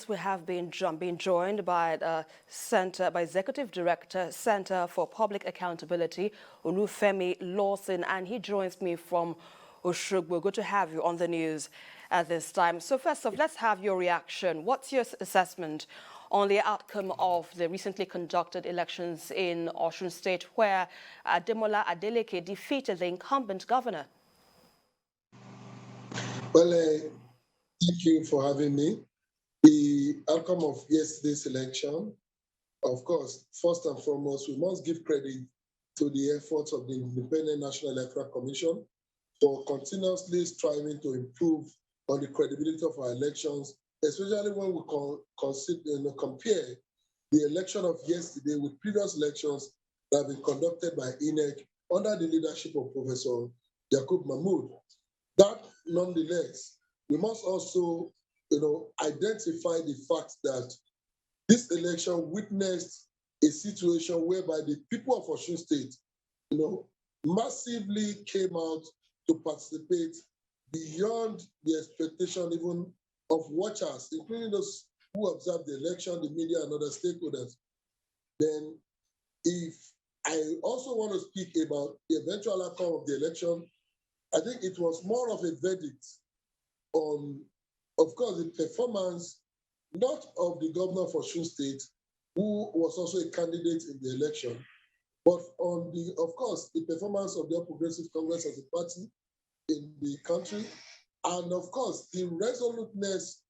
We have been joined by Executive Director, Center for Public Accountability, Olufemi Lawson, and he joins me from Osun. Good to have you on the news at this time. So first off, let's have your reaction. What's your assessment on the outcome of the recently conducted elections in Osun State, where Adeleke defeated the incumbent governor? Well, thank you for having me. The outcome of yesterday's election, of course, first and foremost, we must give credit to the efforts of the Independent National Electoral Commission for continuously striving to improve on the credibility of our elections, especially when we compare the election of yesterday with previous elections that have been conducted by INEC under the leadership of Professor Yakub Mahmood. That, nonetheless, we must also, identify the fact that this election witnessed a situation whereby the people of Osun State, massively came out to participate beyond the expectation even of watchers, including those who observed the election, the media, and other stakeholders. Then, if I also want to speak about the eventual outcome of the election, I think it was more of a verdict on, of course, the performance, not of the governor of Osun State, who was also a candidate in the election, but on of course, the performance of the All Progressive Congress as a party in the country, and of course, the resoluteness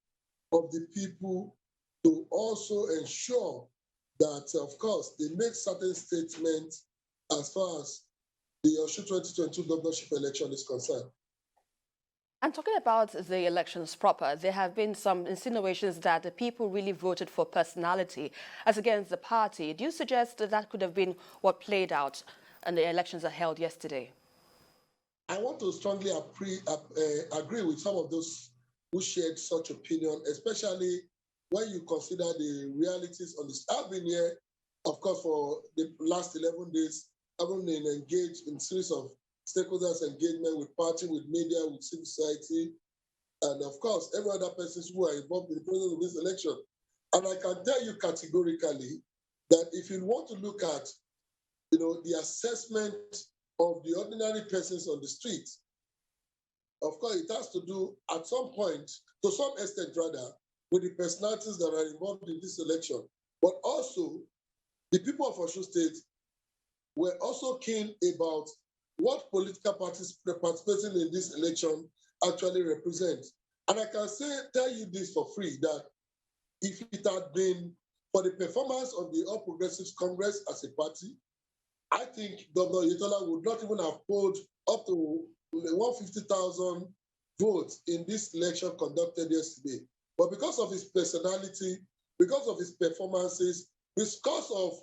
of the people to also ensure that, of course, they make certain statements as far as the Osun 2022 governorship election is concerned. And talking about the elections proper, there have been some insinuations that the people really voted for personality as against the party. Do you suggest that that could have been what played out in the elections that held yesterday? I want to strongly agree with some of those who shared such opinion, especially when you consider the realities on this. I've been here, of course, for the last 11 days, having been engaged in a series of stakeholders engagement with party, with media, with civil society, and of course, every other persons who are involved in the process of this election. And I can tell you categorically that if you want to look at, the assessment of the ordinary persons on the street, of course, it has to do at some point, to some extent rather, with the personalities that are involved in this election. But also, the people of Osun State were also keen about what political parties participating in this election actually represent. And I can tell you this for free, that if it had been for the performance of the All Progressives Congress as a party, I think Governor Oyetola would not even have polled up to 150,000 votes in this election conducted yesterday. But because of his personality, because of his performances, because of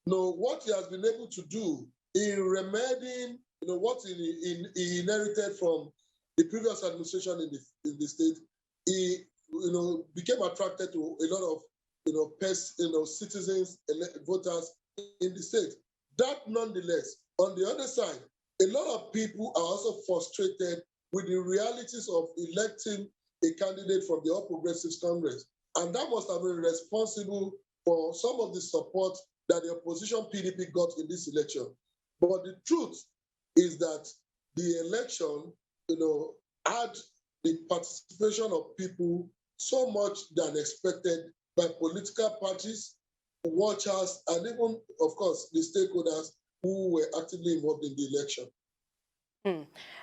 what he has been able to do in remedying, what he inherited from the previous administration in the state, he, became attracted to a lot of, citizens, voters in the state. That, nonetheless, on the other side, a lot of people are also frustrated with the realities of electing a candidate from the All Progressives Congress, and that must have been responsible for some of the support that the opposition PDP got in this election. But the truth is that the election, had the participation of people so much than expected by political parties, watchers, and even, of course, the stakeholders who were actively involved in the election.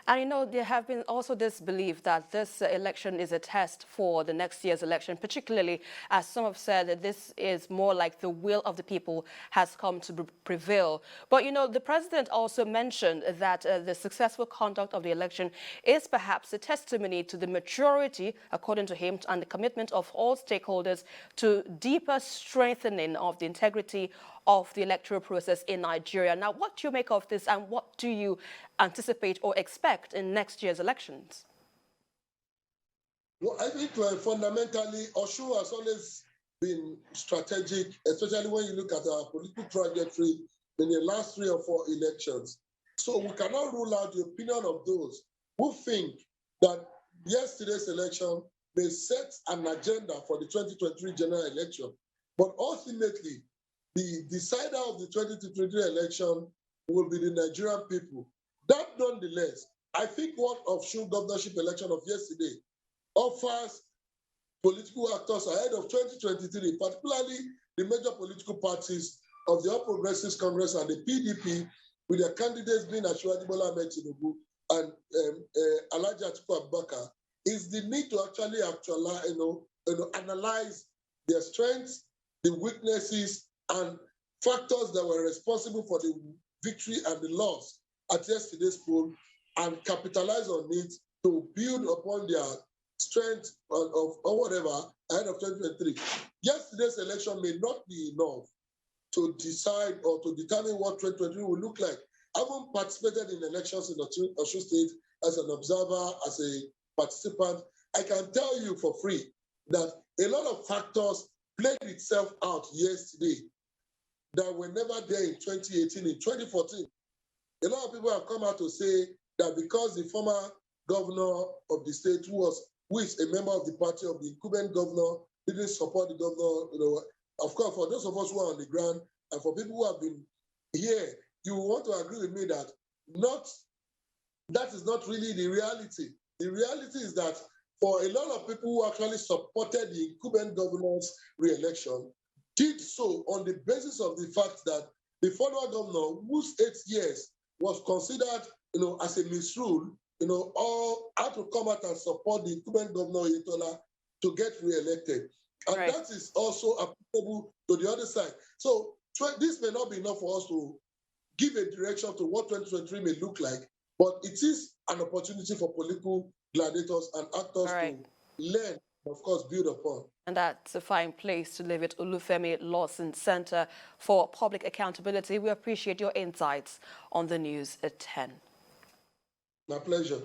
And there have been also this belief that this election is a test for the next year's election, particularly as some have said that this is more like the will of the people has come to prevail. But, the president also mentioned that the successful conduct of the election is perhaps a testimony to the maturity, according to him, and the commitment of all stakeholders to deeper strengthening of the integrity of the electoral process in Nigeria. Now, what do you make of this, and what do you anticipate or expect in next year's elections? Well, I think fundamentally, Osun has always been strategic, especially when you look at our political trajectory in the last 3 or 4 elections. So we cannot rule out the opinion of those who think that yesterday's election may set an agenda for the 2023 general election, but ultimately, the decider of the 2023 election will be the Nigerian people. That nonetheless, I think what Osun governorship election of yesterday offers political actors ahead of 2023, particularly the major political parties of the All Progressives Congress and the PDP, with their candidates being Asiwaju Bola Ahmed Tinubu and Alhaji Atiku Abubakar, is the need to actually analyze their strengths, the weaknesses, and factors that were responsible for the victory and the loss at yesterday's poll, and capitalize on it to build upon their strength or whatever ahead of 2023. Yesterday's election may not be enough to decide or to determine what 2023 will look like. I haven't participated in elections in Osun State as an observer, as a participant. I can tell you for free that a lot of factors played itself out yesterday that were never there in 2018, in 2014. A lot of people have come out to say that because the former governor of the state, who is a member of the party of the incumbent governor, didn't support the governor, of course, for those of us who are on the ground and for people who have been here, you want to agree with me that that is not really the reality. The reality is that for a lot of people who actually supported the incumbent governor's re-election, did so on the basis of the fact that the former governor, whose 8 years was considered, as a misrule, or had to come out and support the incumbent governor Oyetola to get re-elected. And right. that is also applicable to the other side. So this may not be enough for us to give a direction to what 2023 may look like, but it is an opportunity for political gladiators and actors to learn, of course, build upon. And that's a fine place to leave it. Olufemi Lawson, Center for Public Accountability. We appreciate your insights on the news at 10. My pleasure.